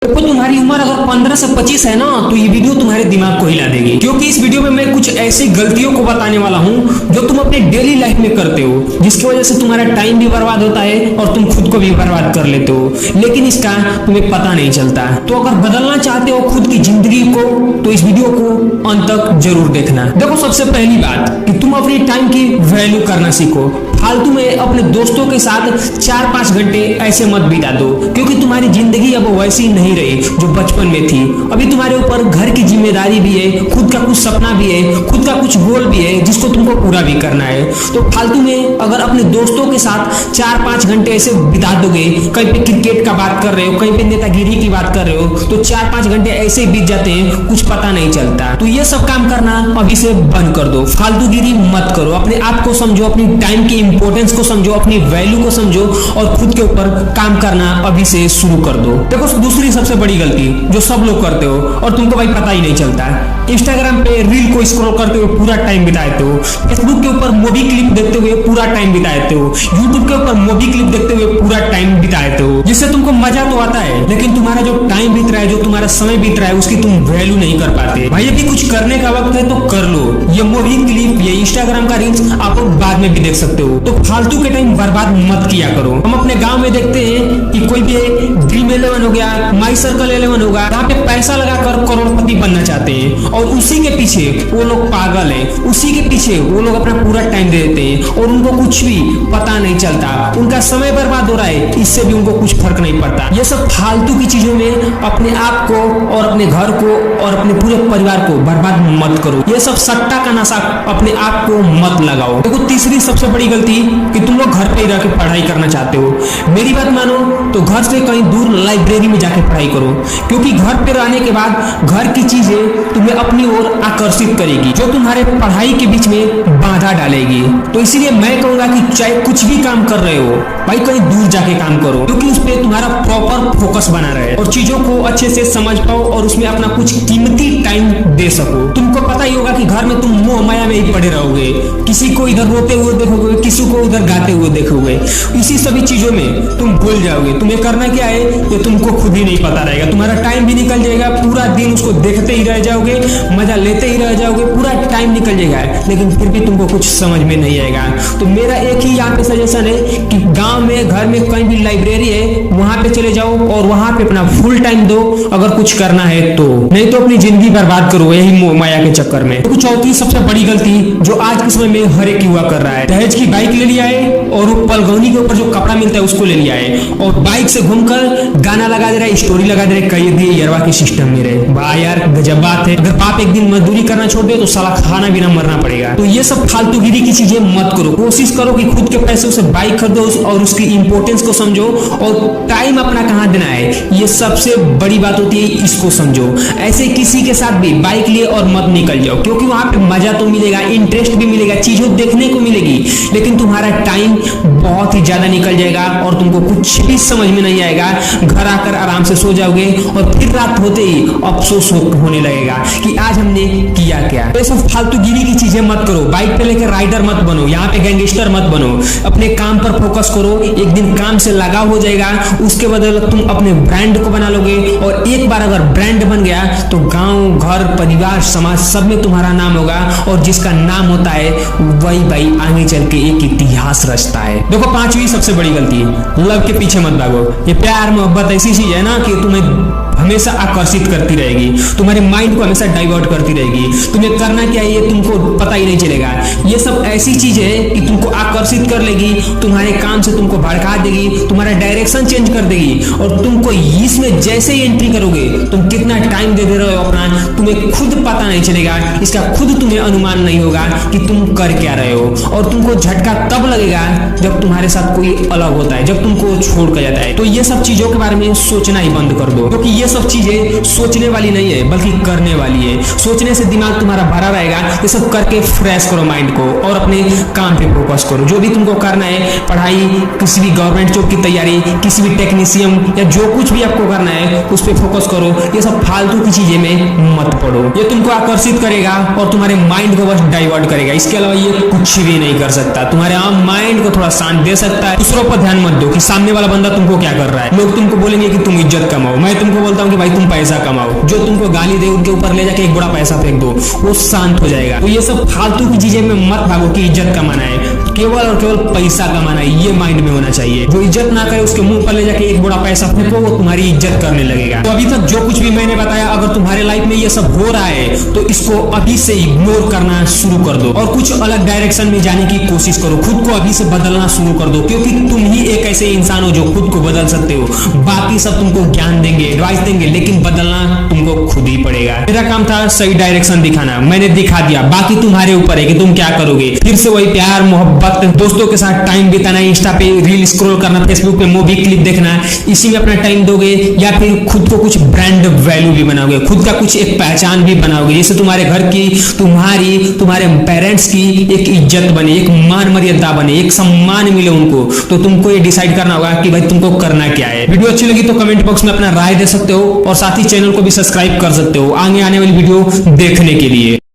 तो तुम्हारी उम्र अगर 15 से 25 है ना, तो ये वीडियो तुम्हारे दिमाग को हिला देगी, क्योंकि इस वीडियो में मैं कुछ ऐसी गलतियों को बताने वाला हूँ जो तुम अपने डेली लाइफ में करते हो, जिसकी वजह से तुम्हारा टाइम भी बर्बाद होता है और तुम खुद को भी बर्बाद कर लेते हो, लेकिन इसका तुम्हें पता नहीं चलता। तो अगर बदलना चाहते हो खुद की जिंदगी को, तो इस वीडियो को अंत तक जरूर देखना। देखो, सबसे पहली बात कि तुम अपनी टाइम की वैल्यू करना सीखो। फालतू में अपने दोस्तों के साथ 4-5 घंटे ऐसे मत बिता दो, क्योंकि तुम्हारी जिंदगी अब वैसी नहीं रही जो बचपन में थी। अभी तुम्हारे ऊपर घर की जिम्मेदारी भी है, खुद का कुछ सपना भी है, खुद का कुछ गोल भी है जिसको तुमको पूरा भी करना है। तो फालतू में अगर अपने दोस्तों के साथ 4-5 घंटे ऐसे बिता दोगे, कहीं पे क्रिकेट का बात कर रहे हो, कहीं पे नेतागिरी की बात कर रहे हो, तो 4-5 घंटे ऐसे ही बीत जाते हैं, कुछ पता नहीं चलता। तो ये सब काम करना अभी से बंद कर दो, फालतूगिरी मत करो, अपने आप को समझो, अपनी टाइम की इंपॉर्टेंस को समझो, अपनी वैल्यू को समझो और खुद के ऊपर काम करना अभी से शुरू कर दो। देखो, दूसरी सबसे बड़ी गलती जो सब लोग करते हो और तुमको भाई पता ही नहीं चलता, इंस्टाग्राम पे रील को स्क्रॉल करते हुए पूरा टाइम बिता देते हो, फेसबुक के ऊपर मूवी क्लिप देखते हुए पूरा टाइम बिता देते हो, यूट्यूब के ऊपर मूवी क्लिप देखते हुए पूरा टाइम बिता देते हो, जिससे तुमको मजा तो आता है, लेकिन तुम्हारा जो टाइम बीत रहा है, जो तुम्हारा समय बीत रहा है, उसकी तुम वैल्यू नहीं कर पाते। भाई अभी कुछ करने का वक्त है तो कर लो। ये मूवी क्लिप, ये इंस्टाग्राम का रील्स आप लोग बाद में भी देख सकते हो, तो फालतू के टाइम बर्बाद मत किया करो। हम अपने गांव में देखते हैं कि कोई भी ड्रीम 11 हो गया, माई सर्कल 11 होगा, यहाँ पे पैसा लगाकर करोड़पति बनना चाहते हैं और उसी के पीछे वो लोग पागल हैं, उसी के पीछे वो लोग अपना पूरा टाइम दे देते हैं और उनको कुछ भी पता नहीं चलता, उनका समय बर्बाद हो रहा है, इससे भी उनको कुछ फर्क नहीं पड़ता। ये सब फालतू की चीजों में अपने आप को और अपने घर को और अपने पूरे परिवार को बर्बाद मत करो। ये सब सट्टा का नशा अपने आप को मत लगाओ। देखो, तीसरी सबसे बड़ी गलती कि तुम लोग घर पे ही रह के पढ़ाई करना चाहते हो। मेरी बात मानो तो घर से कहीं दूर लाइब्रेरी में जाके पढ़ाई करो, क्योंकि घर पे रहने के बाद घर की चीजें तुम्हें अपनी ओर आकर्षित करेगी, जो तुम्हारे पढ़ाई के बीच में बाधा डालेगी। तो इसीलिए मैं कहूंगा कि चाहे कुछ भी काम कर रहे हो भाई, कहीं दूर जाके काम करो, क्योंकि उस पर तुम्हारा प्रॉपर फोकस बना रहे और चीजों को अच्छे से समझ पाओ और उसमें अपना कुछ कीमती टाइम दे सको। तुमको पता ही होगा कि घर में तुम मोह माया में ही पड़े रहोगे, किसी को इधर रोते हुए देखोगे, किसी को उधर गाते हुए देखोगे, इसी सभी चीजों में तुम भूल जाओगे। तुम्हें करना क्या है ये तुमको खुद ही नहीं पता रहेगा, तुम्हारा टाइम भी निकल जाएगा, पूरा दिन उसको देखते ही रह जाओगे, मजा लेते ही रह जाओगे, पूरा टाइम निकल जाएगा, लेकिन फिर भी तुमको कुछ समझ में नहीं आएगा। तो मेरा एक ही यहाँ पे सजेशन है कि गांव में, घर में कहीं भी लाइब्रेरी है, वहां पे चले जाओ और वहां पे अपना फुल टाइम दो, अगर कुछ करना है तो, नहीं तो अपनी जिंदगी बर्बाद करो यही मोह माया के चक्कर में। तो चौथी सबसे बड़ी गलती जो आज के समय में हर एक युवा कर रहा है, दहेज की बाइक ले लिया है और वो पलगौनी के ऊपर जो कपड़ा मिलता है उसको ले लिया है और बाइक से घूमकर गाना लगा दे रहा है, स्टोरी लगा दे रहा है, कई दिए यरवा के सिस्टम में रहे। वाह यार, गजब बात है। अगर बाप एक दिन मजदूरी करना छोड़ दे तो साला खाना भी ना मरना पड़ेगा। तो ये सब फालतूगिरी की चीजें मत करो, कोशिश करो कि खुद के पैसे से बाइक खरीदो और उसकी इंपॉर्टेंस को समझो और टाइम अपना कहाँ देना है, ये सबसे बड़ी बात होती है, इसको समझो। ऐसे किसी के साथ भी बाइक लिए और मत निकल जाओ, क्योंकि वहां पे मजा तो मिलेगा, इंटरेस्ट भी मिलेगा, चीजों देखने को मिलेगी, लेकिन तुम्हारा टाइम बहुत ही ज्यादा निकल जाएगा और तुमको कुछ भी समझ में नहीं आएगा। घर आकर आराम से सो जाओगे और फिर रात होते ही अफसोस होने लगेगा कि आज हमने किया क्या। तो सब फालतूगिरी की चीजें मत करो, बाइक पे लेकर राइडर मत बनो, यहाँ पे गैंगस्टर मत बनो, अपने काम पर फोकस करो। एक दिन काम से लगाव हो जाएगा, उसके बदले तुम अपने ब्रांड को बना लोगे और एक बार अगर ब्रांड बन गया तो गांव, घर, परिवार, समाज सब में तुम्हारा नाम होगा और जिसका नाम होता है वही भाई आगे चल के एक इतिहास रचता है। देखो, पांचवी सबसे बड़ी गलती, लव के पीछे मत भागो। ये प्यार मोहब्बत ऐसी चीज है ना कि तुम्हें हमेशा आकर्षित करती रहेगी, तुम्हारे माइंड को हमेशा डाइवर्ट करती रहेगी। तुम्हें करना क्या है ये तुमको पता ही नहीं चलेगा। ये सब ऐसी चीज है कि तुमको आकर्षित कर लेगी, तुम्हारे काम से तुमको भड़का देगी, तुम्हारा डायरेक्शन चेंज कर देगी और तुमको इसमें जैसे ही एंट्री करोगे, तुम कितना टाइम दे रहे हो अपना, तुम्हें खुद पता नहीं चलेगा, इसका खुद तुम्हें अनुमान नहीं होगा कि तुम कर क्या रहे हो। और तुमको झटका तब लगेगा जब तुम्हारे साथ कोई अलग होता है, जब तुमको छोड़ कर जाता है। तो ये सब चीजों के बारे में सोचना ही बंद कर दो, क्योंकि ये सब चीजें सोचने वाली नहीं है बल्कि करने वाली है। सोचने से दिमाग तुम्हारा भरा रहेगा, ये सब करके फ्रेश करो माइंड को और अपने काम पे फोकस करो। जो भी तुमको करना है, पढ़ाई, किसी भी गवर्नमेंट जॉब की तैयारी, किसी भी टेक्नीशियन या जो कुछ भी आपको करना है उस पर फोकस करो। ये सब फालतू की चीजें में मत पड़ो, ये तुमको आकर्षित करेगा और तुम्हारे माइंड को बस डाइवर्ट करेगा। इसके अलावा ये कुछ भी नहीं कर सकता। तुम्हारे माइंड को थोड़ा शांत दे सकता है। दूसरों पर ध्यान मत दो कि सामने वाला बंदा तुमको क्या कर रहा है। लोग तुमको बोलेंगे कि तुम इज्जत कमाओ, मैं तुमको बोलता हूँ कि भाई तुम पैसा कमाओ, जो तुमको गाली दे उनके ऊपर ले जाके एक बड़ा पैसा फेंक दो, वो शांत हो जाएगा। तो ये सब फालतू की चीजें में मत भागो कि इज्जत कमाना है, केवल और केवल पैसा कमाना है, ये माइंड में होना चाहिए। जो इज्जत ना करे उसके मुंह पर ले जाके एक बड़ा पैसा फेंको, वो तुम्हारी इज्जत करने लगेगा। तो अभी तक जो कुछ भी मैंने बताया, अगर तुम्हारे लाइफ में ये सब हो रहा है तो इसको अभी से इग्नोर करना शुरू कर दो और कुछ अलग डायरेक्शन में जाने की कोशिश करो। खुद को अभी से बदलना शुरू कर दो, क्योंकि तुम ही एक ऐसे इंसान हो जो खुद को बदल सकते हो। बाकी सब तुमको ज्ञान देंगे, एडवाइस देंगे, लेकिन बदलना तुमको खुद ही पड़ेगा। मेरा काम था सही डायरेक्शन दिखाना, मैंने दिखा दिया, बाकी तुम्हारे ऊपर है कि तुम क्या करोगे। फिर से वही प्यार मोहब्बत, दोस्तों के साथ टाइम बिताना, इंस्टा पे रील स्क्रॉल करना, फेसबुक पे मूवी क्लिप देखना, इसी में अपना टाइम दोगे, या फिर खुद को कुछ ब्रांड वैल्यू भी बनाओगे, खुद का कुछ एक पहचान भी बनाओगे, जैसे तुम्हारे घर की, तुम्हारे पेरेंट्स की एक इज्जत बने, एक मान मर्यादा बने, एक सम्मान मिले उनको। तो तुमको ये डिसाइड करना होगा कि भाई तुमको करना क्या है। वीडियो अच्छी लगी तो कमेंट बॉक्स में अपना राय दे सकते हो और साथ ही चैनल को भी सब्सक्राइब कर सकते हो आगे आने वाली वीडियो देखने के लिए।